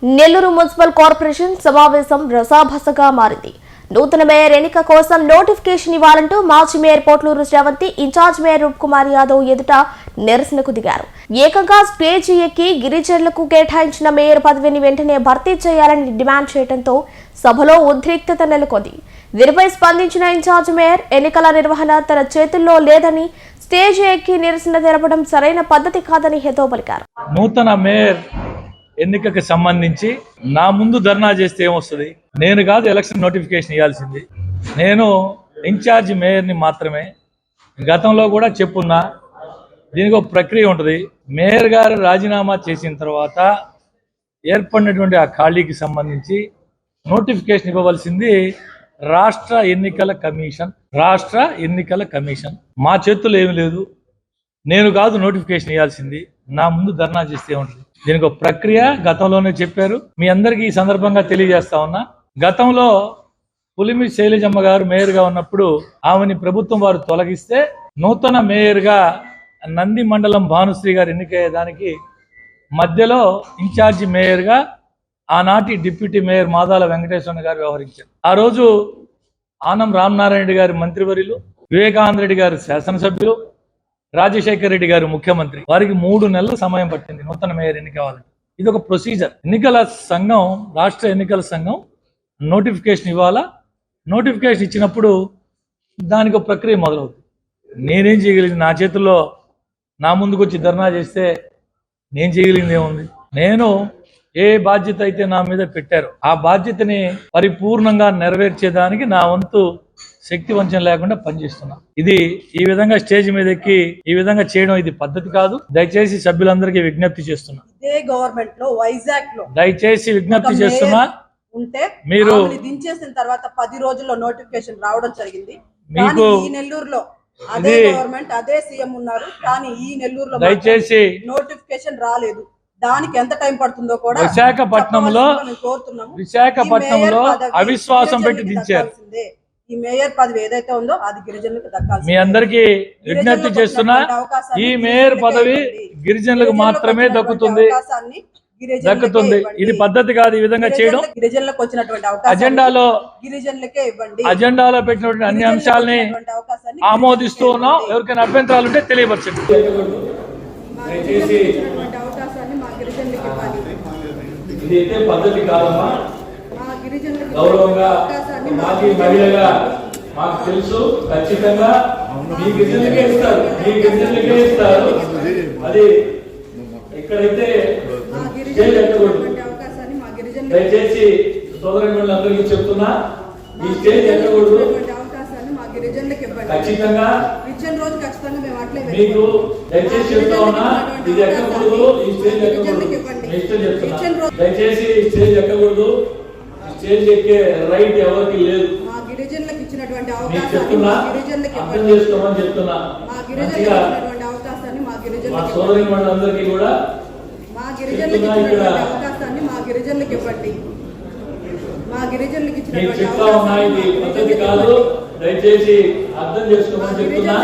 Nellore municipal corporation సమావేశం రసాభసగా మారింది. నూతన మేయర్ ఎన్నిక కోసం నోటిఫికేషన్ ఇవ్వాలంటూ మాజీ mayor Potluru Sravanthi, in charge mayor Roopkumar Yadav ఎదుట నిరసనకు దిగారు. ఏకంగా స్టేజీ ఎక్కి గిరిజనులకు కేటాయించిన మేయర్ పదవిని వెంటనే భర్తీ చేయాలని డిమాండ్ చేయడంతో సభలో ఉద్రిక్తత నెలకొంది. దీనిపై స్పందించిన ఇన్ఛార్జ్ మేయర్ ఎన్నికల నిర్వహణ తన చేతుల్లో లేదని, స్టేజ్ ఎక్కి నిరసన తెలపడం సరైన పద్ధతి కాదని హితవు పలికారు. నూతన మేయర్ ఎన్నికకు సంబంధించి నా ముందు ధర్నా చేస్తే ఏమొస్తుంది? నేను కాదు ఎలక్షన్ నోటిఫికేషన్ ఇవ్వాల్సింది, నేను ఇన్ఛార్జ్ మేయర్ని మాత్రమే. గతంలో కూడా చెప్పున్నా, దీనికి ఒక ప్రక్రియ ఉంటుంది. మేయర్ గారు రాజీనామా చేసిన తర్వాత ఏర్పడినటువంటి ఆ ఖాళీకి సంబంధించి నోటిఫికేషన్ ఇవ్వవలసింది రాష్ట్ర ఎన్నికల కమిషన్. మా చేతుల్లో ఏమి లేదు, నేను కాదు నోటిఫికేషన్ ఇవ్వాల్సింది. నా ముందు ధర్నా చేస్తే ఉంటుంది. దీనికి ఒక ప్రక్రియ గతంలోనే చెప్పారు. మీ అందరికీ ఈ సందర్భంగా తెలియజేస్తా ఉన్నా, గతంలో పులిమి శైలజమ్మ గారు మేయర్గా ఉన్నప్పుడు ఆమెని ప్రభుత్వం వారు తొలగిస్తే నూతన మేయర్గా నంది మండలం భానుశ్రీ గారు ఎన్నికయ్యేదానికి మధ్యలో ఇన్ఛార్జి మేయర్గా ఆనాటి డిప్యూటీ మేయర్ మాదాల వెంకటేశ్వర గారు వ్యవహరించారు. ఆ రోజు ఆనం రామనారాయణ గారి మంత్రివర్యులు, వివేకానంద రెడ్డి గారు శాసనసభ్యులు, రాజశేఖర రెడ్డి గారు ముఖ్యమంత్రి, వారికి 3 నెలల సమయం పట్టింది నూతన మేయర్ ఎన్నిక కావాలంటే. ఇది ఒక ప్రొసీజర్. ఎన్నికల సంఘం, రాష్ట్ర ఎన్నికల సంఘం నోటిఫికేషన్ ఇవ్వాలా. నోటిఫికేషన్ ఇచ్చినప్పుడు దానికి ఒక ప్రక్రియ మొదలవుతుంది. నేనేం చేయగలిగింది? నా చేతుల్లో నా ముందుకు వచ్చి ధర్నా చేస్తే నేను చేయగలిగింది ఏముంది? నేను ఏ బాధ్యత అయితే నా మీద పెట్టారో ఆ బాధ్యతని పరిపూర్ణంగా నెరవేర్చేదానికి నా వంతు శక్తి వంచన లేకుండా పనిచేస్తున్నా. ఇది ఈ విధంగా స్టేజ్ మీద ఎక్కి ఈ విధంగా చేయడం ఇది పద్ధతి కాదు. దయచేసి సభ్యులందరికీ విజ్ఞప్తి చేస్తున్నా, ఇదే గవర్నమెంట్ లో వైజాగ్ లో దయచేసి విజ్ఞప్తి చేస్తున్నా, ఉంటే మీరు దించేసిన తర్వాత 10 రోజుల్లో నోటిఫికేషన్ రావడం జరిగింది. మీకు ఈ నెల్లూరులో అదే గవర్నమెంట్, అదే సీఎం ఉన్నారు, కానీ ఈ నెల్లూరులో దయచేసి నోటిఫికేషన్ రాలేదు. దానికి ఎంత టైం పడుతుందో కూడా విశాఖపట్నంలో అవిశ్వాసం పెట్టి దించారు. ఈ మేయర్ పదవి ఏదైతే ఉందో అది గిరిజనులకు దక్కాలి. మీ అందరికీ విజ్ఞప్తి చేస్తున్నా, ఈ మేయర్ పదవి గిరిజనులకు మాత్రమే దక్కుతుంది. ఇది పద్ధతి కాదు ఈ విధంగా చేయడం. గిరిజనులకు వచ్చినటువంటి అవకాశం అజెండాలో గిరిజనులకే ఇవ్వండి. అజెండాలో పెట్టినటువంటి అన్ని అంశాలని ఆమోదిస్తూ ఉన్నాం. ఎవరికైనా అభ్యంతరాలు ఉంటే తెలియపరచండి. ఇదైతే పద్ధతి కాదమ్మా. గౌరవంగా మాజీ మహిళగా మాకు తెలుసు, ఖచ్చితంగా మీ గిరిజనులకే ఇస్తారు. అది ఎక్కడైతే దయచేసి సోదరులందరికీ చెప్తున్నా, ఈ స్టేజ్ ఎక్కకూడదు. ఖచ్చితంగా మీకు దయచేసి చెప్తా ఉన్నా, ఇది ఎక్కకూడదు. ఈ స్టేజ్ ఎక్కకూడదు. ఇష్టం చెప్తున్నా, దయచేసి స్టేజ్ ఎక్కకూడదు. స్టేజ్ ఎక్కే రైట్ ఎవరికి లేదు. చెప్తున్నా, అర్థం చేసుకోమని చెప్తున్నా. మా సోదరి వాళ్ళందరికీ కూడా చెప్తా ఉన్నా, ఇది పద్ధతి కాదు. దయచేసి అర్థం చేసుకోమని చెప్తున్నా.